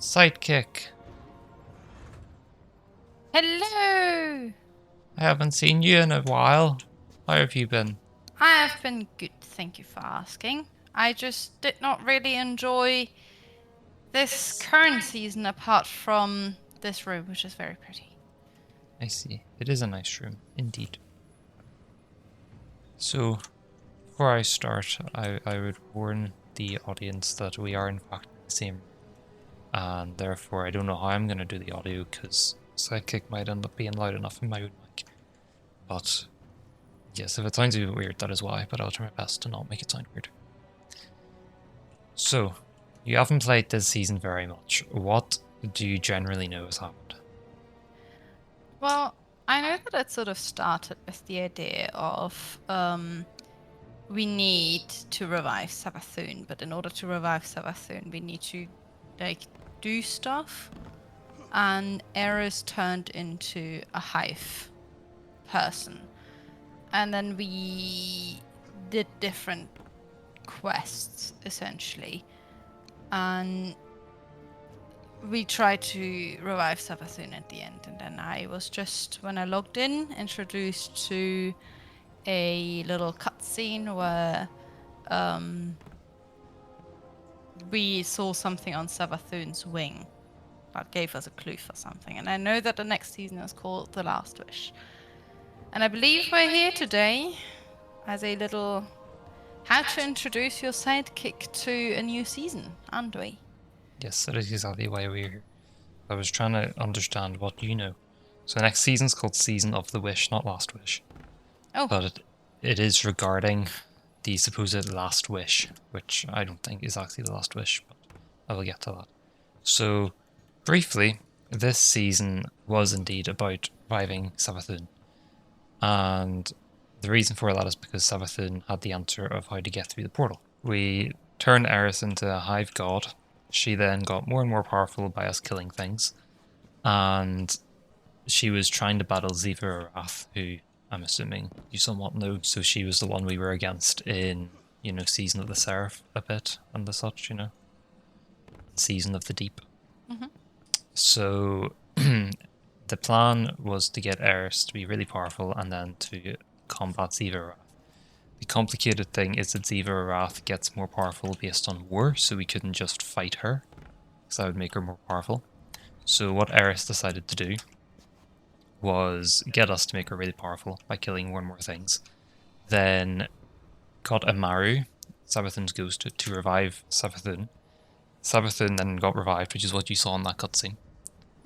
Sidekick. Hello! I haven't seen you in a while. How have you been? I have been good, thank you for asking. I just did not really enjoy this current season apart from this room, which is very pretty. I see. It is a nice room, indeed. So, before I start, I would warn the audience that we are in fact in the same room. And therefore, I don't know how I'm going to do the audio because Sidekick might end up being loud enough in my own mic. But, yes, if it sounds a bit weird, that is why, but I'll try my best to not make it sound weird. So, you haven't played this season very much. What do you generally know has happened? Well, I know that it sort of started with the idea of we need to revive Savathun, but in order to revive Savathun, we need to do stuff. And Eris turned into a hive person. And then we did different quests essentially, and we tried to revive Savathun at the end. And then I was just, when I logged in, introduced to a little cutscene where we saw something on Savathun's wing that gave us a clue for something. And I know that the next season is called The Last Wish. And I believe we're here today as a little how to introduce your sidekick to a new season, aren't we? Yes, that is exactly why we're here. I was trying to understand what you know. So the next season's called Season of the Wish, not Last Wish. Oh, But it is regarding the supposed last wish, which I don't think is actually the last wish, but I will get to that. So, briefly, this season was indeed about reviving Savathun. And the reason for that is because Savathun had the answer of how to get through the portal. We turned Eris into a hive god. She then got more and more powerful by us killing things. And she was trying to battle Ziva Arath, who I'm assuming you somewhat know. So she was the one we were against in, Season of the Seraph a bit and the such, Season of the Deep. mm-hmm. So the plan was to get Eris to be really powerful and then to combat Ziva Arath. The complicated thing is that Ziva Arath gets more powerful based on war, so we couldn't just fight her, because that would make her more powerful. So what Eris decided to do was get us to make her really powerful by killing more and more things. Then got Amaru, Savathun's ghost, to revive Savathun. Savathun then got revived, which is what you saw in that cutscene.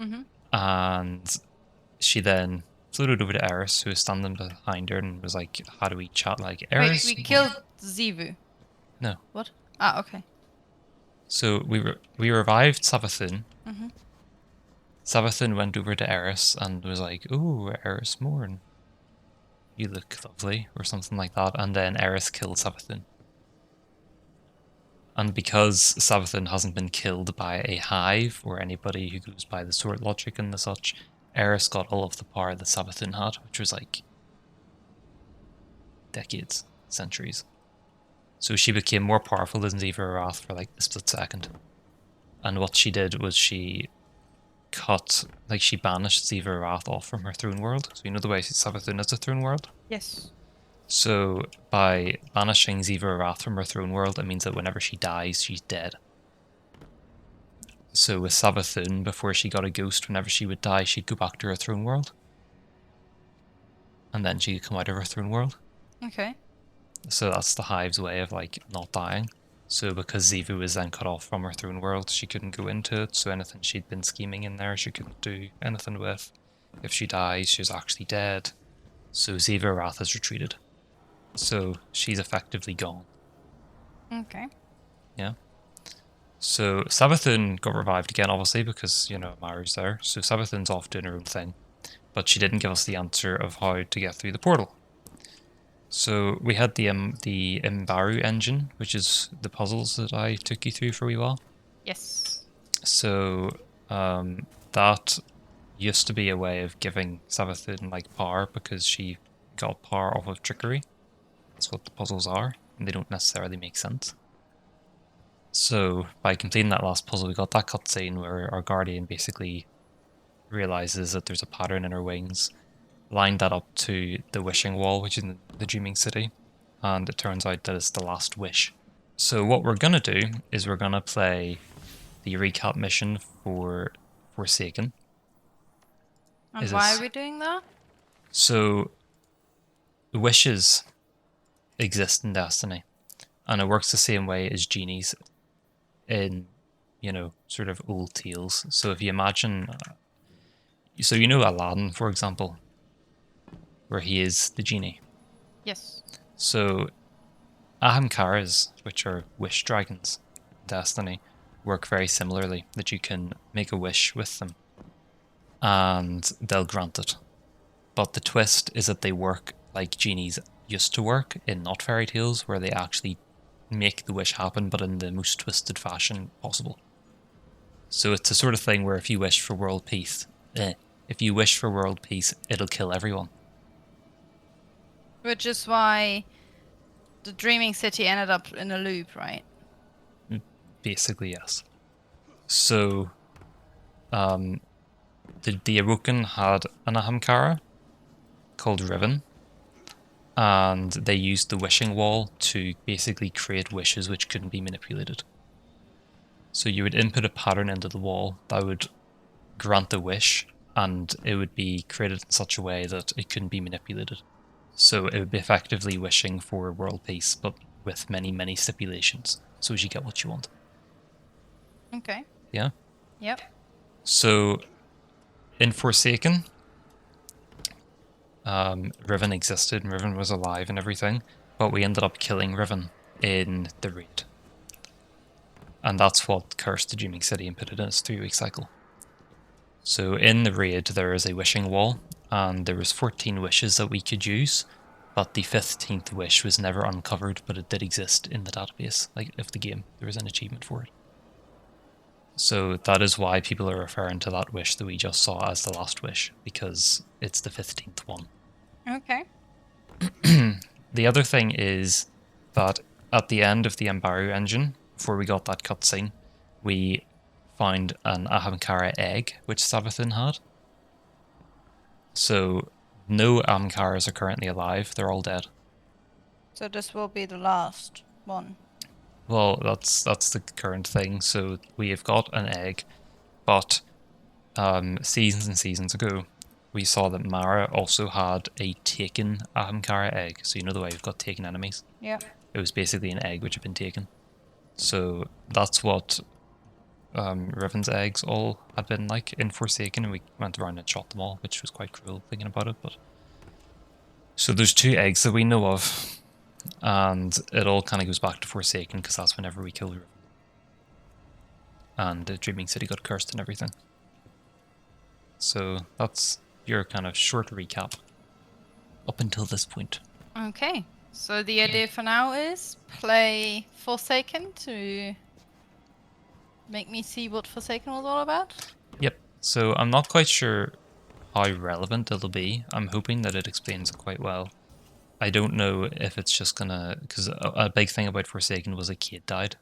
Mm-hmm. And she then floated over to Eris, who was standing behind her, and was like, "How do we chat like Wait, Eris?" we killed Zivu. No. What? Ah, okay. So we revived Savathun. Mm-hmm. Savathun went over to Eris and was like, "Ooh, Eris Morn, you look lovely," or something like that. And then Eris killed Savathun. And because Savathun hasn't been killed by a hive or anybody who goes by the sword logic and the such, Eris got all of the power that Savathun had, which was like decades, centuries. So she became more powerful than Ziva Arath for like a split second. And what she did was she banished Ziva Arath off from her throne world. So you know the way Savathun has a throne world? Yes. So by banishing Ziva Arath from her throne world, it means that whenever she dies, she's dead. So with Savathun, before she got a ghost, whenever she would die, she'd go back to her throne world. And then she'd come out of her throne world. Okay. So that's the hive's way of like not dying. So because Zivu was then cut off from her throne world, she couldn't go into it. So anything she'd been scheming in there, she couldn't do anything with. If she dies, she's actually dead. So Ziva Arath has retreated. So she's effectively gone. Okay. Yeah. So Savathun got revived again, obviously, because, Maru's there. So Savathun's off doing her own thing. But she didn't give us the answer of how to get through the portal. So we had the Imbaru engine, which is the puzzles that I took you through for a wee while. Yes. So that used to be a way of giving Savathun like power because she got power off of trickery. That's what the puzzles are, and they don't necessarily make sense. So by completing that last puzzle, we got that cutscene where our guardian basically realizes that there's a pattern in her wings, lined that up to the wishing wall, which is in the Dreaming City, and it turns out that it's the last wish. So what we're gonna do is we're gonna play the recap mission for Forsaken. And why are we doing that? So wishes exist in Destiny, and it works the same way as genies in, sort of old tales. So if you imagine, so Aladdin, for example, where he is the genie. Yes. So Ahamkaras, which are wish dragons in Destiny, work very similarly, that you can make a wish with them and they'll grant it. But the twist is that they work like genies used to work in not fairy tales, where they actually make the wish happen, but in the most twisted fashion possible. So it's a sort of thing where if you wish for world peace, it'll kill everyone. Which is why the Dreaming City ended up in a loop, right? Basically, yes. So, the Awoken had an Ahamkara called Riven, and they used the wishing wall to basically create wishes which couldn't be manipulated. So you would input a pattern into the wall that would grant a wish, and it would be created in such a way that it couldn't be manipulated. So it would be effectively wishing for world peace, but with many, many stipulations, so as you get what you want. Okay. Yeah? Yep. So, in Forsaken, Riven existed, and Riven was alive and everything, but we ended up killing Riven in the raid. And that's what cursed the Dreaming City and put it in its 3-week cycle. So in the raid there is a wishing wall, and there was 14 wishes that we could use, but the 15th wish was never uncovered, but it did exist in the database, like of the game. There was an achievement for it. So that is why people are referring to that wish that we just saw as the last wish, because it's the 15th one. Okay. The other thing is that at the end of the Embaru engine, before we got that cutscene, we found an Ahamkara egg, which Savathun had. So no Ahamkaras are currently alive, they're all dead. So this will be the last one. Well, that's the current thing. So we have got an egg, but seasons and seasons ago, we saw that Mara also had a taken Ahamkara egg. So you know the way we've got taken enemies? Yeah. It was basically an egg which had been taken. So that's what Riven's eggs all had been like in Forsaken, and we went around and shot them all, which was quite cruel thinking about it. But so there's 2 eggs that we know of, and it all kind of goes back to Forsaken because that's whenever we killed Riven, and the Dreaming City got cursed and everything. So that's your kind of short recap up until this point. Okay. So the idea for now is play Forsaken to make me see what Forsaken was all about? Yep. So I'm not quite sure how relevant it'll be. I'm hoping that it explains it quite well. I don't know if it's just gonna... Because a big thing about Forsaken was a kid died.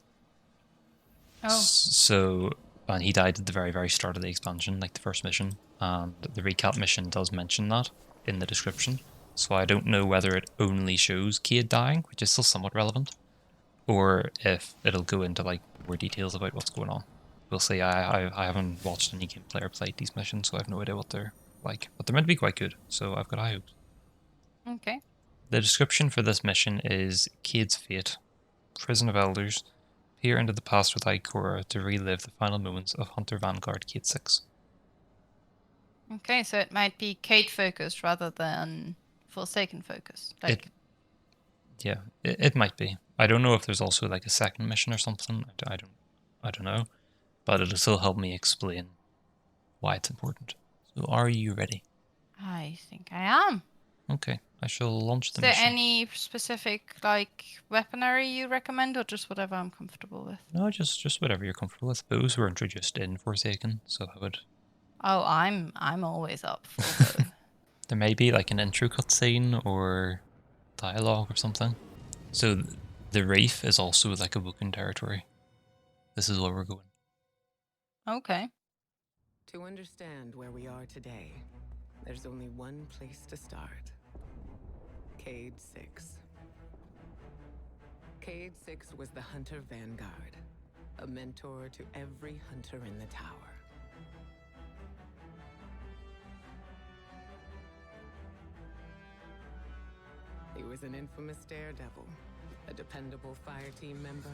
Oh. So... And he died at the very, very start of the expansion, like the first mission. And the recap mission does mention that in the description. So I don't know whether it only shows Cade dying, which is still somewhat relevant, or if it'll go into like more details about what's going on. We'll see. I haven't watched any gameplay or played these missions, so I have no idea what they're like. But they're meant to be quite good, so I've got high hopes. Okay. The description for this mission is Cade's fate. Prison of Elders. Peer into the past with Ikora to relive the final moments of Hunter Vanguard Cade 6. Okay, so it might be Cade focused rather than Forsaken focused. Like... It might be. I don't know if there's also like a second mission or something. I don't know, but it'll still help me explain why it's important. So, are you ready? I think I am. Okay, I shall launch the mission. Is there mission. any specific like weaponry you recommend, or just whatever I'm comfortable with? No, just whatever you're comfortable with. Those were introduced in Forsaken, so I would. Oh, I'm always up for both. There may be like an intro cutscene or dialogue or something. So the reef is also like a Woken territory. this is where we're going. Okay. To understand where we are today, there's only one place to start. Cade 6. Cade 6 was the Hunter Vanguard, a mentor to every hunter in the tower. He was an infamous daredevil, a dependable fire team member,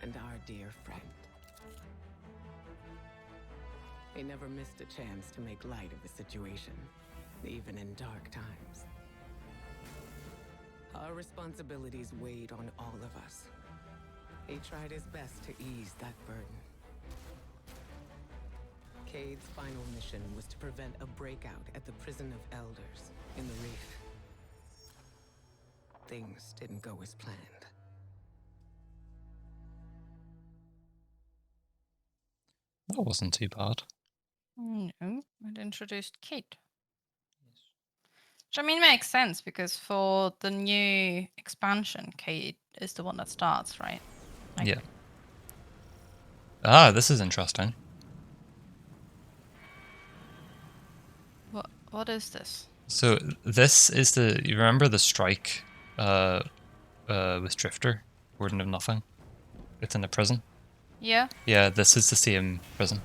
and our dear friend. He never missed a chance to make light of the situation, even in dark times. Our responsibilities weighed on all of us. He tried his best to ease that burden. Cade's final mission was to prevent a breakout at the Prison of Elders in the Reef. Things didn't go as planned. That wasn't too bad. No, it introduced Kate. Which I mean makes sense because for the new expansion, Kate is the one that starts, right? Like- Yeah. Ah, this is interesting. What is this? So this is you remember the strike with Drifter, Warden of Nothing? It's in a prison. Yeah. Yeah, this is the same prison.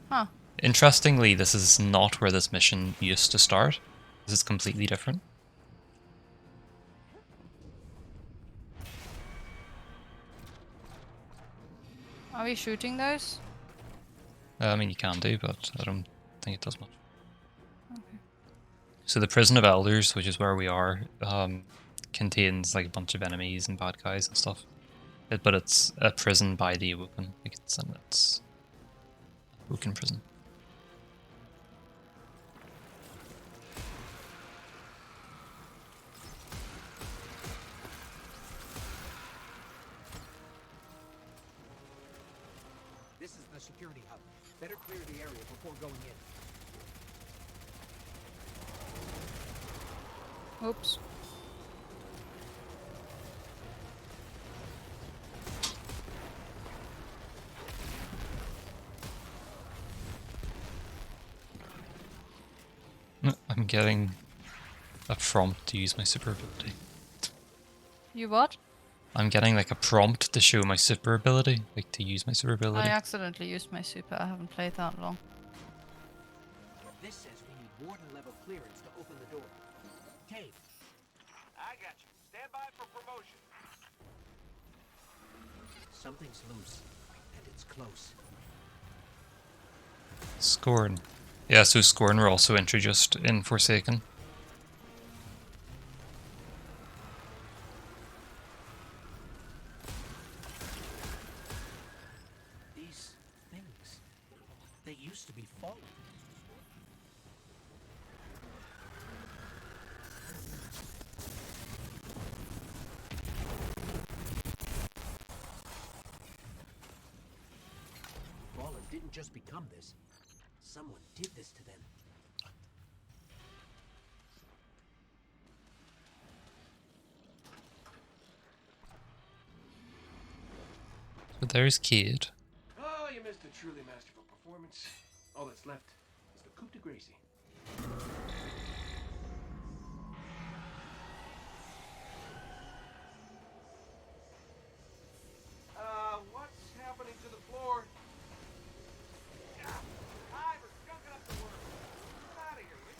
Huh. Interestingly, this is not where this mission used to start. This is completely different. Are we shooting those? I mean, you can do, but I don't think it does much. Okay. So the Prison of Elders, which is where we are, contains like a bunch of enemies and bad guys and stuff. But it's a prison by the Awoken. Like it's Awoken prison. This is the security hub. Better clear the area before going in. Oops. I'm getting a prompt to use my super ability. You what? I'm getting like a prompt to show my super ability, like to use my super ability. I accidentally used my super. I haven't played that long. This says we need warden level clearance to open the door. Cade. I got you. Stand by for promotion. Something's loose, and it's close. Scorn. Yeah, so Scorn were also introduced in Forsaken. These things, they used to be fallen. Fallen didn't just become this. Someone did this to them. So there's Cade. Oh, you missed a truly masterful performance. All that's left is the coup de grace. What's happening to the floor? Hi, we're skunking up the work. Get out of here, will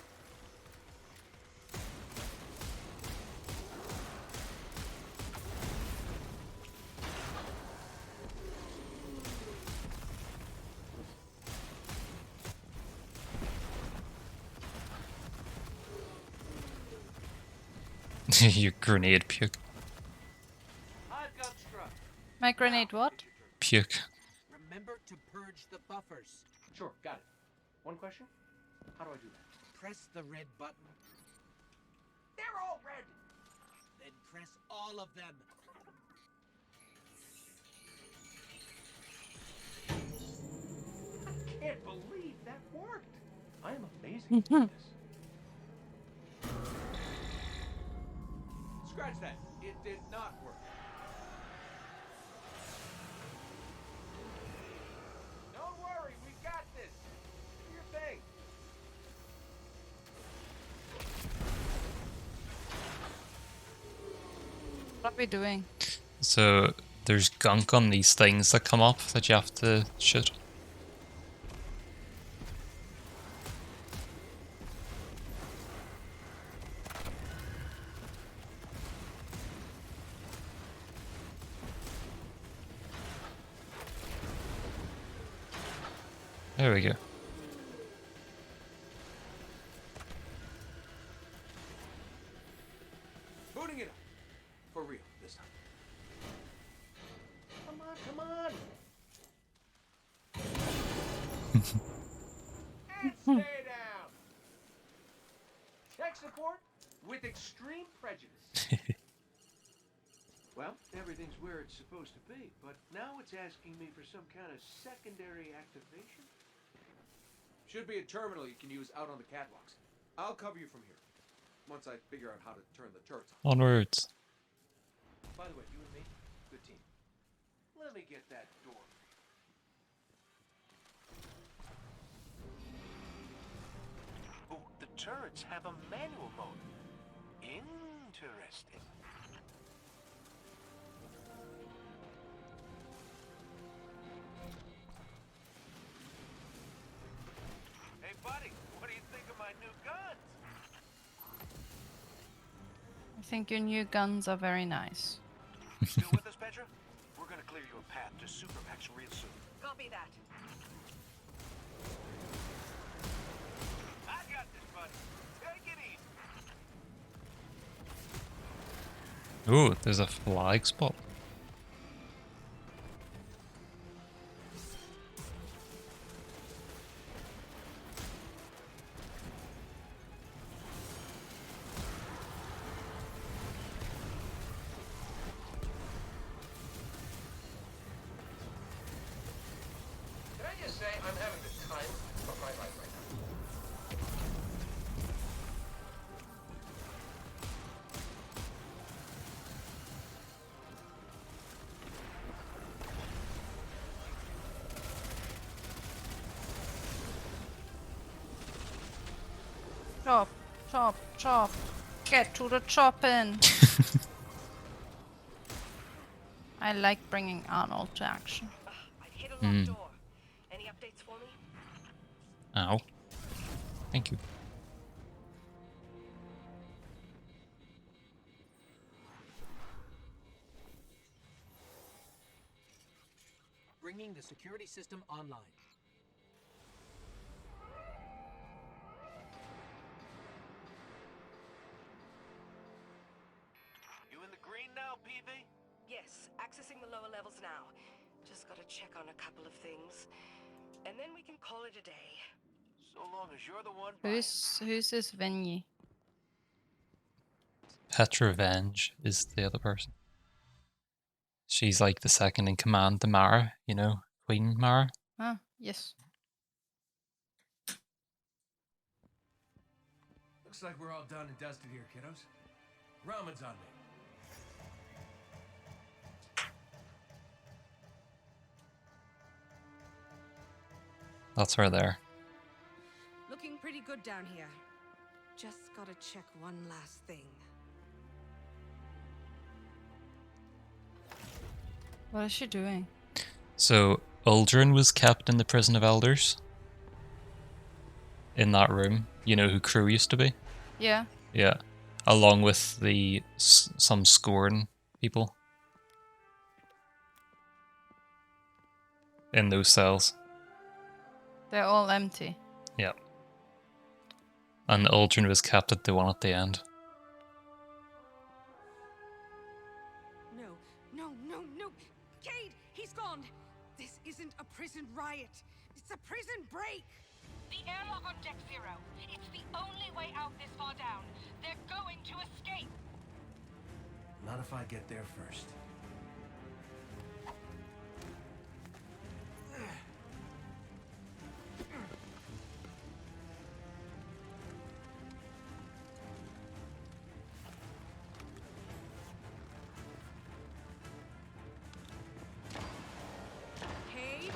you? Your grenade puke. I've got struck. My grenade what? Puke. Remember to purge the buffers. Sure, got it. One question? How do I do that? Press the red button, They're all red! then press all of them. Can't believe that worked. I am amazing at this. Scratch that. It did not work. What are we doing? So there's gunk on these things that come up that you have to shoot. There we go. Booting it up. For real, this time. Come on, come on! And stay down! Tech support with extreme prejudice. Well, everything's where it's supposed to be, but now it's asking me for some kind of secondary activation. Should be a terminal you can use out on the catwalks. I'll cover you from here. Once I figure out how to turn the turrets on. Onwards. By the way, you and me, good team. Let me get that door. Oh, the turrets have a manual mode. Interesting. Hey, buddy, what do you think of my new guns? I think your new guns are very nice. Still with us, Petra? We're gonna clear you a path to Supermax real soon. Copy that. I got this, buddy. Take it easy. Ooh, there's a flag spot. Can I just say I'm having the time of my life right now? Chop, chop, chop. Get to the chopping. I like bringing Arnold to action. I hit a locked door. Any updates for me? Ow. Thank you. Bringing the security system online. You in the green now, PV? Yes, accessing the lower levels now. Just gotta check on a couple of things. And then we can call it a day. So long as you're the one. Who's this Venyi? Petrovenge is the other person. She's like the second in command to Mara, you know, Queen Mara. Ah, yes. Looks like we're all done and dusted here, kiddos. Ramen's on me. That's her there. Looking pretty good down here. Just gotta check one last thing. What is she doing? So Uldren was kept in the prison of elders. In that room, you know who Crew used to be? Yeah. Yeah, along with the some Scorn people in those cells. They're all empty. Yeah, and Uldren was kept at the one at the end. No. Cade, he's gone. This isn't a prison riot. It's a prison break. The airlock on Deck Zero. It's the only way out this far down. They're going to escape. Not if I get there first. Cade?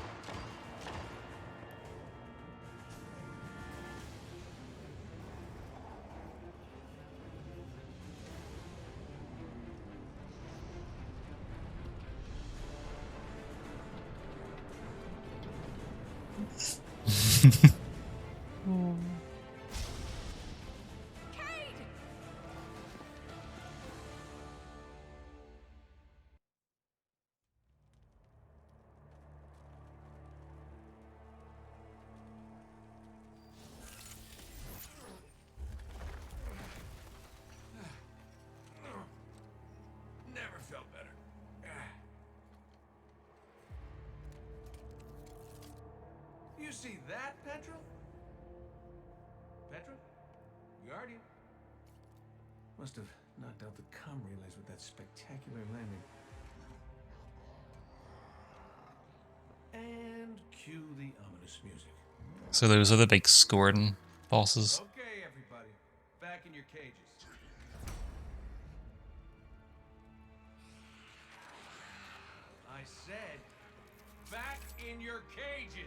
Never felt better. You see that, Petra? Petra? Guardian? Must have knocked out the comm relays with that spectacular landing. And cue the ominous music. So those are the big Scourton bosses. Okay, everybody. Back in your cages. I said, back in your cages!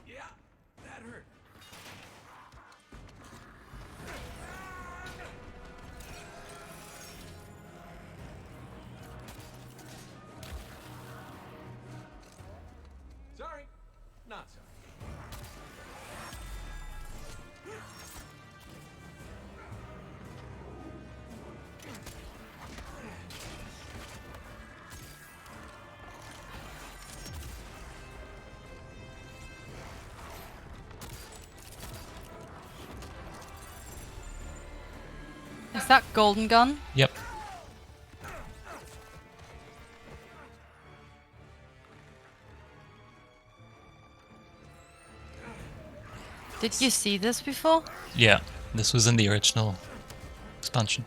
Yeah, that hurt. Sorry, not sorry. Is that golden gun? Yep. Did you see this before? Yeah. This was in the original expansion.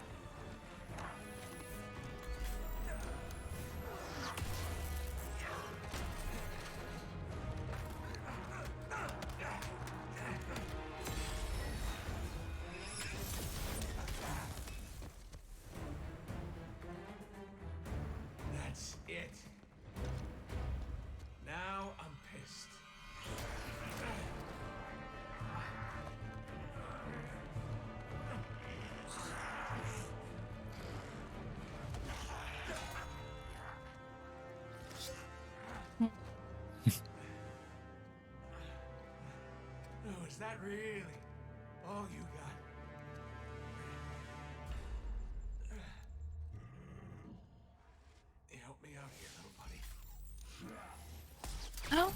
That's it. Now I'm pissed. Oh, is that really all you got? Help me out here, little buddy. Oh.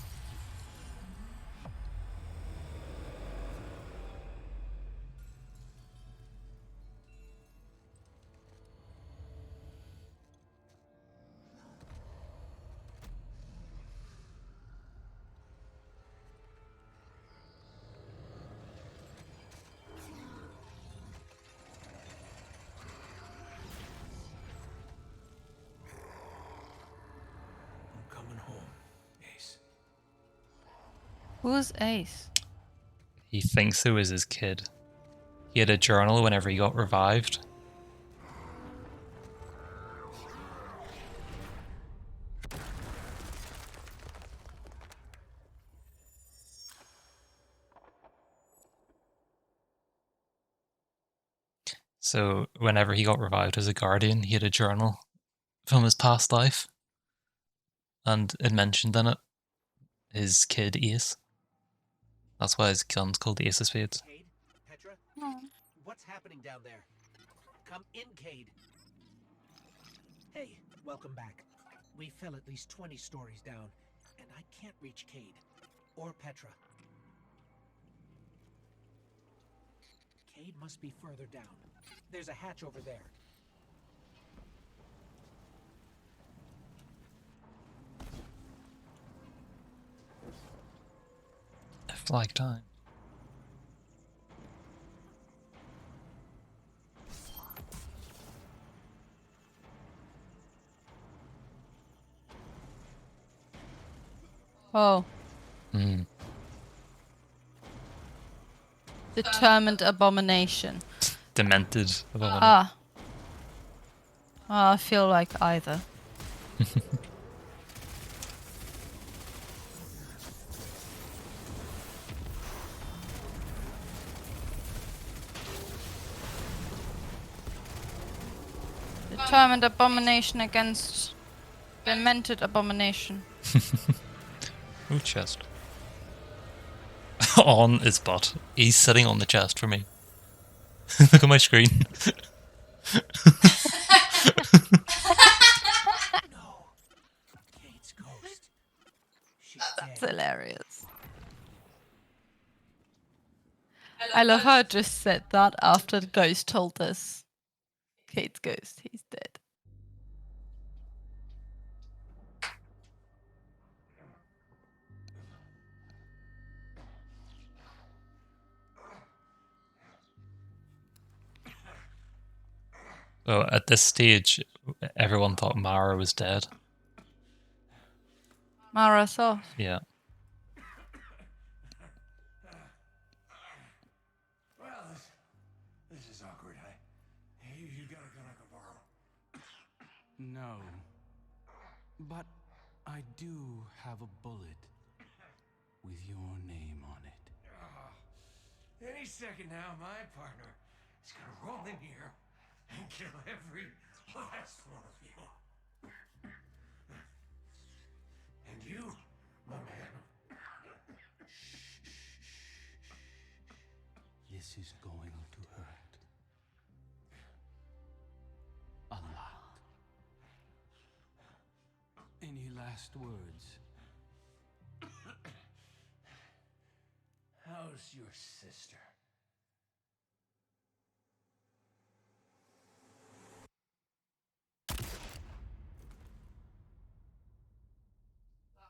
I'm coming home, Ace. Who's Ace? He thinks it was his kid. He had a journal whenever he got revived. So whenever he got revived as a guardian, he had a journal from his past life. And it mentioned in it his kid Ace. That's why his gun's called the Ace of Spades. Cade? Petra? Oh. What's happening down there? Come in, Cade. Hey, welcome back. We fell at least 20 stories down, and I can't reach Cade. Or Petra. Cade must be further down. There's a hatch over there. Flag time. Oh. Hmm. Determined abomination. demented abomination. Ah. I feel like either. Determined abomination against demented abomination. Oh, chest. On his butt. He's sitting on the chest for me. Look at my screen. No. Kate's ghost. She's That's dead. hilarious. I love how I just said that after the ghost told us. Kate's ghost, he's dead. So at this stage, everyone thought Mara was dead. Mara saw. Yeah. Well, this is awkward. You got a gun I can borrow? No. But I do have a bullet with your name on it. Any second now, my partner is gonna roll in here and kill every last one of you. And you, my man. This is going to hurt. A lot. Any last words? How's your sister?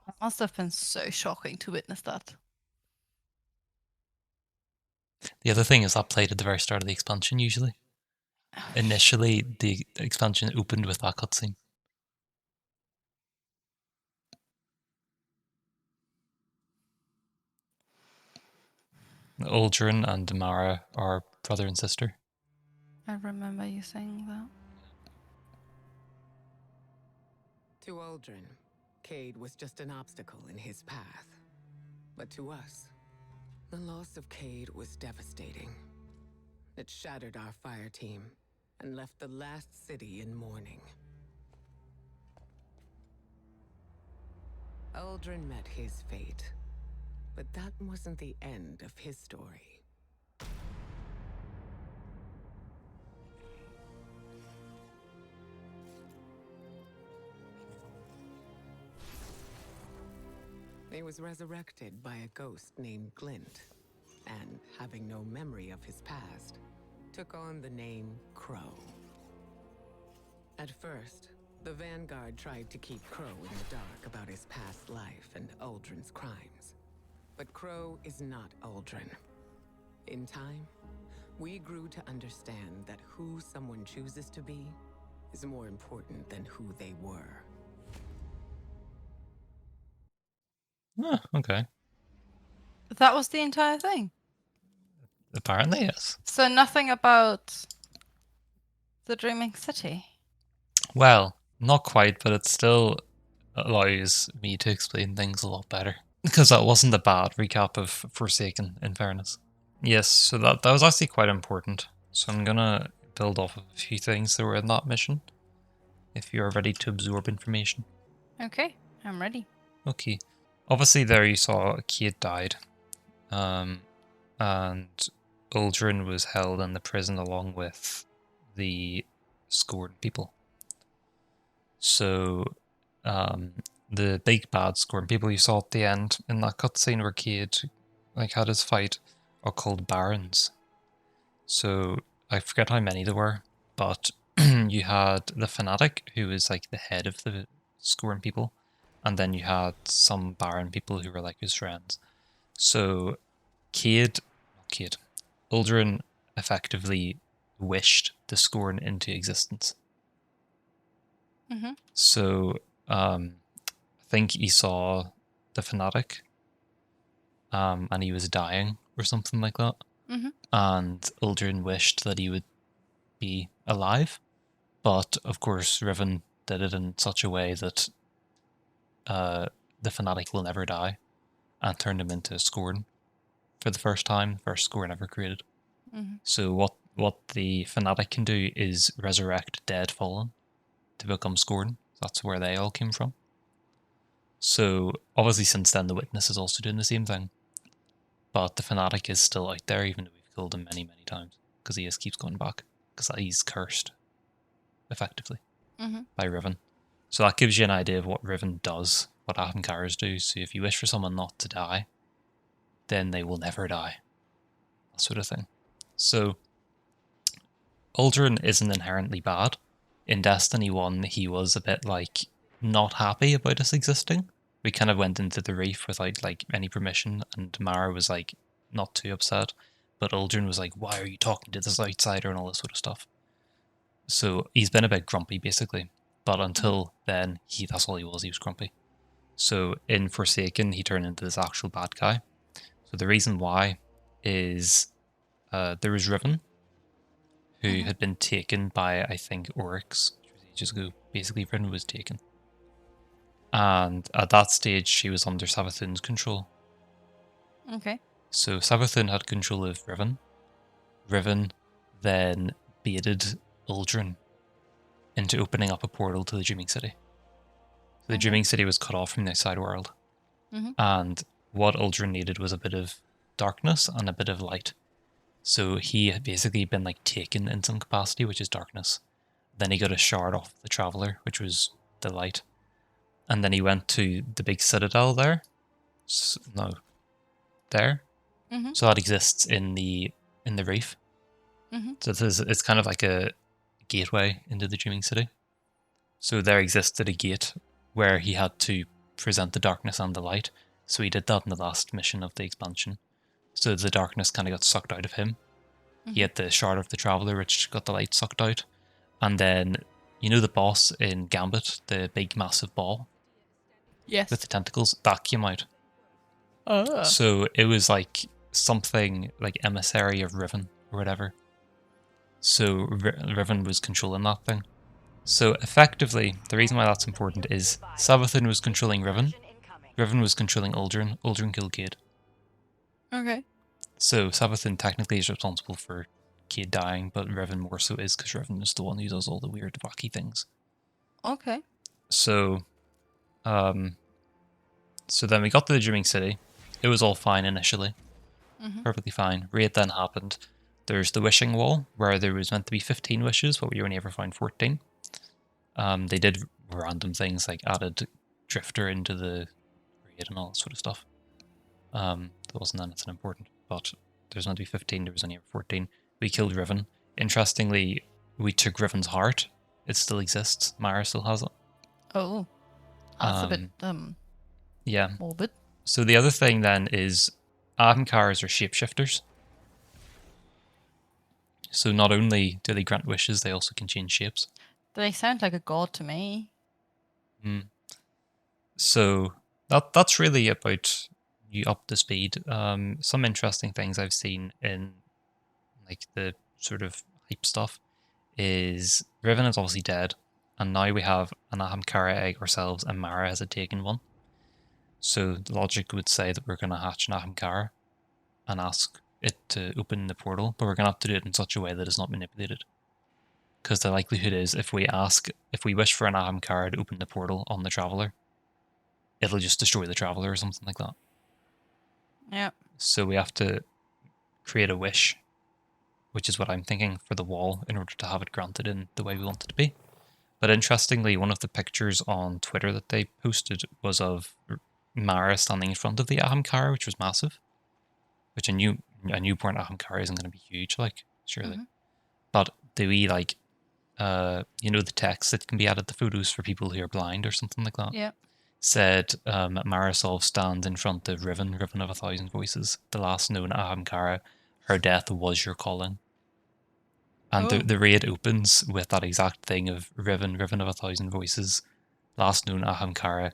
It must have been so shocking to witness that. The other thing is that played at the very start of the expansion, usually. Initially, the expansion opened with that cutscene. Uldren and Mara are brother and sister. I remember you saying that. To Uldren, Cade was just an obstacle in his path. But to us, the loss of Cade was devastating. It shattered our fire team and left the last city in mourning. Uldren met his fate, but that wasn't the end of his story. He was resurrected by a ghost named Glint, and having no memory of his past, took on the name Crow. At first, the Vanguard tried to keep Crow in the dark about his past life and Uldren's crimes. But Crow is not Uldren. In time, we grew to understand that who someone chooses to be is more important than who they were. Ah, okay. That was the entire thing. Apparently, yes. So nothing about the Dreaming City. Well, not quite, but it still allows me to explain things a lot better. Because that wasn't a bad recap of Forsaken, in fairness. Yes, so that was actually quite important. So I'm gonna build off of a few things that were in that mission. If you're ready to absorb information. Okay, I'm ready. Okay. Obviously there you saw Kate died. And Uldren was held in the prison along with the Scorn people. So the big bad Scorn people you saw at the end in that cutscene where Cade had his fight are called Barons. So I forget how many there were, but you had the Fanatic, who was like the head of the Scorn people, and then you had some Baron people who were like his friends. So Uldren effectively wished the Scorn into existence. Mm-hmm. So I think he saw the Fanatic, and he was dying or something like that. Mm-hmm. And Uldren wished that he would be alive. But, of course, Riven did it in such a way that the Fanatic will never die, and turned him into Scorn for the first time, first Scorn ever created. Mm-hmm. So what the Fanatic can do is resurrect dead Fallen to become Scorn. That's where they all came from. So, obviously since then, the Witness is also doing the same thing. But the Fanatic is still out there, even though we've killed him many, many times. Because he just keeps going back. Because he's cursed, effectively, by Riven. So that gives you an idea of what Riven does, what Ahamkaras do. So if you wish for someone not to die, then they will never die. That sort of thing. So, Uldren isn't inherently bad. In Destiny 1, he was a bit, like, not happy about us existing. We kind of went into the reef without, like, any permission, and Mara was, like, not too upset. But Uldren was like, why are you talking to this outsider and all this sort of stuff. So he's been a bit grumpy, basically. But until then, that's all he was grumpy. So in Forsaken, he turned into this actual bad guy. So the reason why is there was Riven, who had been taken by, I think, Oryx ages ago. Basically, Riven was taken. And at that stage, she was under Savathun's control. Okay. So Savathun had control of Riven. Riven then baited Uldren into opening up a portal to the Dreaming City. So the Dreaming City was cut off from the outside world. And what Uldren needed was a bit of darkness and a bit of light. So he had basically been like taken in some capacity, which is darkness. Then he got a shard off the Traveler, which was the light. And then he went to the big citadel there. There. So that exists in the reef. So it's kind of like a gateway into the Dreaming City. So there existed a gate where he had to present the darkness and the light. So he did that in the last mission of the expansion. So the darkness kind of got sucked out of him. He had the shard of the Traveler, which got the light sucked out. And then, you know the boss in Gambit, the big massive ball? Yes. With the tentacles? That came out. Oh. So it was like something like emissary of Riven or whatever. So Riven was controlling that thing. So effectively, the reason why that's important is Savathun was controlling Riven. Riven was controlling Uldren. Uldren killed Cade. Okay. So Savathun technically is responsible for Cade dying, but Riven more so is because Riven is the one who does all the weird wacky things. Okay. So, so then we got to the Dreaming City. It was all fine initially. Perfectly fine. Raid then happened. There's the wishing wall, where there was meant to be 15 wishes, but we only ever found 14. They did random things, like added Drifter into the raid and all that sort of stuff. There wasn't anything important, but there's meant to be 15, there was only ever 14. We killed Riven. Interestingly, we took Riven's heart. It still exists. Mara still has it. Oh. That's a bit, Yeah. morbid. So the other thing then is Ahamkaras are shapeshifters. So not only do they grant wishes, they also can change shapes. They sound like a god to me. So that's really about you up to speed. Some interesting things I've seen in like the sort of hype stuff is Riven is obviously dead, and now we have an Ahamkara egg ourselves, and Mara has taken one. So the logic would say that we're going to hatch an Ahamkara and ask it to open the portal, but we're going to have to do it in such a way that it's not manipulated. Because the likelihood is if we wish for an Ahamkara to open the portal on the Traveler, it'll just destroy the Traveler or something like that. Yeah. So we have to create a wish, which is what I'm thinking for the wall, in order to have it granted in the way we want it to be. But interestingly, one of the pictures on Twitter that they posted was of Mara standing in front of the Ahamkara, which was massive. Which a newborn Ahamkara isn't going to be huge, like, surely. But do we, like, the text that can be added to photos for people who are blind or something like that? Yeah. Said Marisol stands in front of Riven of 1,000 Voices, the last known Ahamkara. Her death was your calling. And the raid opens with that exact thing of Riven of 1,000 Voices, last known Ahamkara.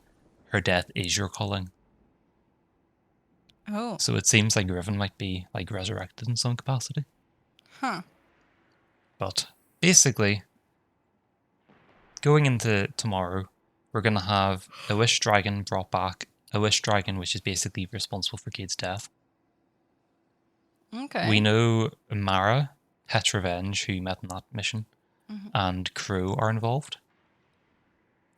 Her death is your calling. Oh. So it seems like Riven might be like resurrected in some capacity. Huh. But basically, going into tomorrow, we're going to have a Wish Dragon brought back. A Wish Dragon which is basically responsible for Cade's death. Okay. We know Mara, Het Revenge, who you met in that mission, Mhm. and Crow are involved.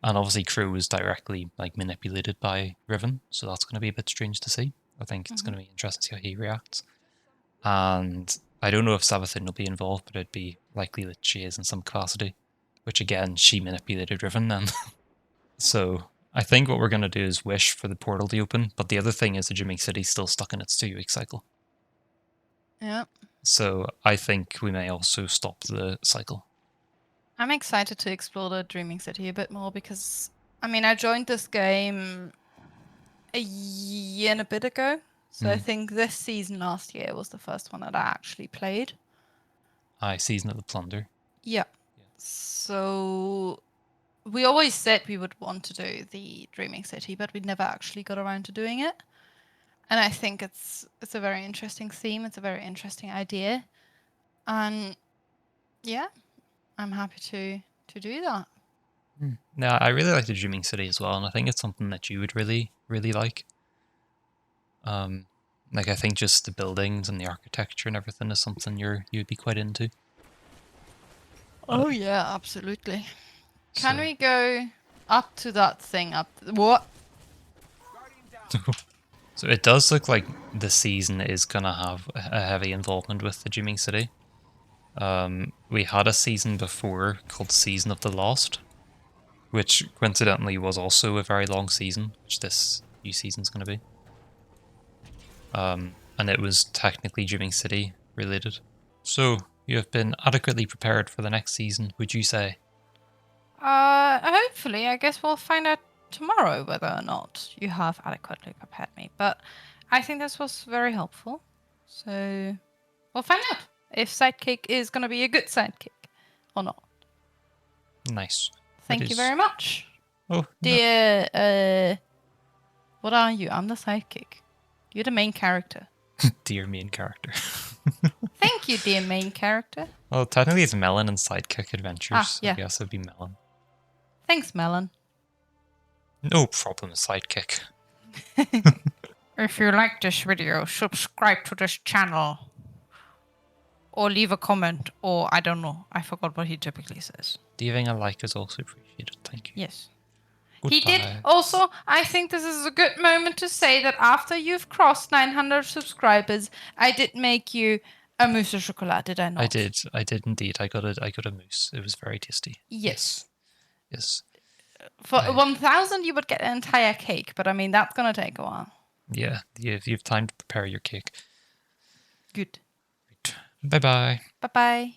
And obviously Crow was directly like manipulated by Riven, so that's going to be a bit strange to see. I think it's going to be interesting to see how he reacts. And I don't know if Savathun will be involved, but it'd be likely that she is in some capacity. Which again, she manipulated Riven then. So I think what we're going to do is wish for the portal to open, but the other thing is the Dreaming City's still stuck in its 2-week cycle. Yeah. So I think we may also stop the cycle. I'm excited to explore the Dreaming City a bit more because, I mean, I joined this game a year and a bit ago. So I think this season last year was the first one that I actually played. Season of the Plunder. Yeah. So we always said we would want to do the Dreaming City, but we never actually got around to doing it. And I think it's a very interesting theme. It's a very interesting idea. And yeah, I'm happy to do that. Yeah, I really like the Dreaming City as well, and I think it's something that you would really, really like. Like I think just the buildings and the architecture and everything is something you'd be quite into. Oh yeah, absolutely. Can So- we go up to that thing up? What? So it does look like the season is gonna have a heavy involvement with the Dreaming City. We had a season before called Season of the Lost, which coincidentally was also a very long season, which this new season's gonna be. And it was technically Dreaming City related. So you have been adequately prepared for the next season, would you say? Hopefully, I guess we'll find out tomorrow whether or not you have adequately prepared me. But I think this was very helpful. So we'll find out if Sidekick is going to be a good sidekick or not. Nice. Thank you very much. Oh, no. Dear, what are you? I'm the sidekick. You're the main character. Dear main character. Thank you, dear main character. Well, technically it's Melon and Sidekick Adventures. Ah, yeah. I guess it'd be Melon. Thanks, Melon. No problem, Sidekick. If you like this video, subscribe to this channel. Or leave a comment, or I don't know. I forgot what he typically says. Leaving a like is also appreciated. Thank you. Yes. Goodbye. He did also, I think this is a good moment to say that after you've crossed 900 subscribers, I did make you a mousse au chocolat, did I not? I did indeed. I got a mousse. It was very tasty. Yes. Yes. For 1,000 you would get an entire cake, but I mean, that's going to take a while. Yeah, you've time to prepare your cake. Good. Bye-bye. Bye-bye.